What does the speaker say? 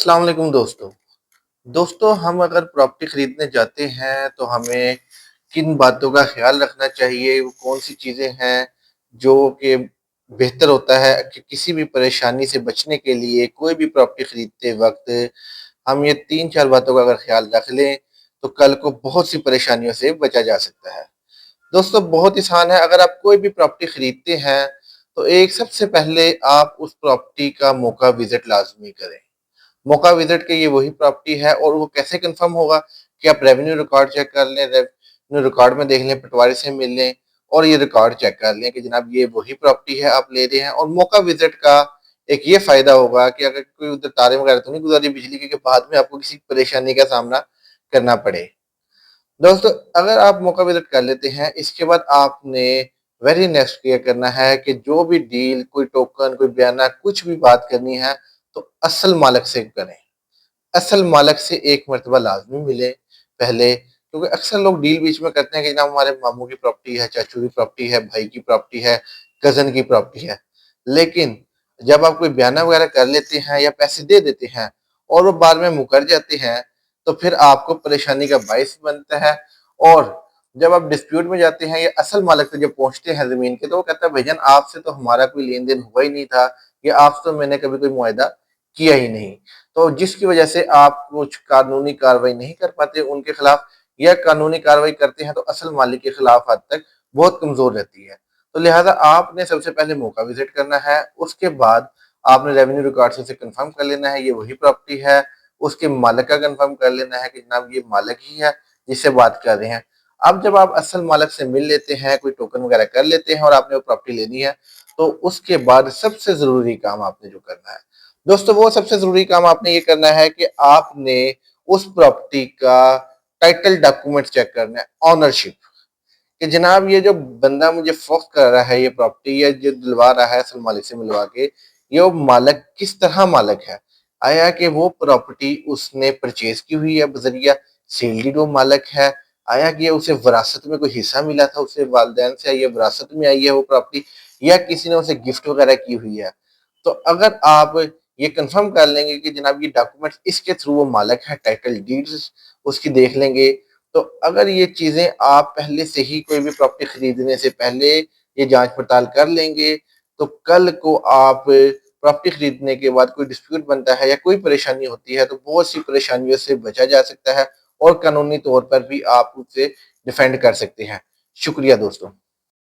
अस्सलाम वालेकुम दोस्तों। दोस्तों, हम अगर प्रॉपर्टी खरीदने जाते हैं तो हमें किन बातों का ख्याल रखना चाहिए, वो कौन-सी चीज़ें हैं जो कि बेहतर होता है कि किसी भी परेशानी से बचने के लिए कोई भी प्रॉपर्टी खरीदते वक़्त हम ये 3-4 बातों का अगर ख्याल रख लें, तो कल को बहुत सी परेशानियों से बचा जा सकता है। दोस्तों, बहुत आसान है, अगर आप कोई भी प्रॉपर्टी खरीदते हैं, तो एक सबसे पहले आप उस प्रॉपर्टी का मौका विज़िट लाज़मी करें। मौका विजिट के ये वही प्रॉपर्टी है और वो कैसे कंफर्म होगा कि आप रेवेन्यू रिकॉर्ड चेक कर लें, रेवेन्यू रिकॉर्ड में देख लें, पटवारी से मिल लें और ये रिकॉर्ड चेक कर लें कि जनाब ये वही प्रॉपर्टी है आप ले रहे हैं। और मौका विजिट का एक ये फायदा होगा कि अगर कोई उधर तारे वगैरह तो नहीं गुजरी बिजली की कि बाद में आपको किसी परेशानी का सामना करना पड़े। दोस्तों, अगर आप मौका विजिट कर लेते हैं, इसके बाद आपने वेरी नेक्स्ट ये करना है कि जो भी डील, कोई टोकन, कोई बयाना, कुछ भी बात करनी है तो असल मालिक से करें। असल मालिक से एक मर्तबा लाज़मी मिले पहले, क्योंकि अक्सर लोग डील बीच में करते हैं कि जनाब हमारे मामू की प्रॉपर्टी है, चाचू की प्रॉपर्टी है, भाई की प्रॉपर्टी है, कज़न की प्रॉपर्टी है। लेकिन जब आप कोई बयाना वगैरह कर लेते हैं या पैसे दे देते हैं और वो बाद में मुकर जाते हैं, तो फिर आपको परेशानी का बाइस बनता है। और जब आप डिस्प्यूट में जाते हैं या असल मालिक से जब पहुँचते हैं ज़मीन के, तो वो कहता है भाईजान आपसे तो हमारा कोई लेन-देन हुआ ही नहीं था, या आपसे तो मैंने कभी कोई मुआहदा किया ही नहीं। तो जिसकी वजह से आप कुछ कानूनी कार्रवाई नहीं कर पाते उनके खिलाफ, या कानूनी कार्रवाई करते हैं तो असल मालिक के खिलाफ हद तक बहुत कमजोर रहती है। तो लिहाजा आपने सबसे पहले मौका विजिट करना है, उसके बाद आपने रेवेन्यू रिकॉर्ड से कंफर्म कर लेना है ये वही प्रॉपर्टी है, उसके मालिक का कंफर्म कर लेना है कि जनाब ये मालिक ही है जिससे बात कर रहे हैं। अब जब आप असल मालिक से मिल लेते हैं, कोई टोकन वगैरह कर लेते हैं और आपने वो प्रॉपर्टी लेनी है, तो उसके बाद सबसे जरूरी काम आपने जो करना है दोस्तों, वो सबसे ज़रूरी काम आपने ये करना है कि आपने उस प्रॉपर्टी का टाइटल डॉक्यूमेंट चेक करना है, ओनरशिप, कि जनाब ये जो बंदा मुझे फ़रोख्त कर रहा है ये प्रॉपर्टी, या जो दिलवा रहा है असल मालिक से मिलवा के, ये वो मालिक किस तरह मालिक है। आया कि वो प्रॉपर्टी उसने परचेज़ की हुई है बज़रिया सील डीड वो मालिक है, आया कि उसे विरासत में कोई हिस्सा मिला था, उसके वालिदैन से ये विरासत में आई है वो प्रॉपर्टी, या किसी ने उसे गिफ्ट वगैरह की हुई है। तो अगर आप ये कंफर्म कर लेंगे कि जनाब ये डॉक्यूमेंट्स इसके थ्रू वो मालिक है, टाइटल डीड्स उसकी देख लेंगे, तो अगर ये चीज़ें आप पहले से ही कोई भी प्रॉपर्टी खरीदने से पहले ये जांच पड़ताल कर लेंगे, तो कल को आप प्रॉपर्टी खरीदने के बाद कोई डिस्प्यूट बनता है या कोई परेशानी होती है, तो बहुत सी परेशानियों से बचा जा सकता है और कानूनी तौर पर भी आप उससे डिफेंड कर सकते हैं। शुक्रिया दोस्तों।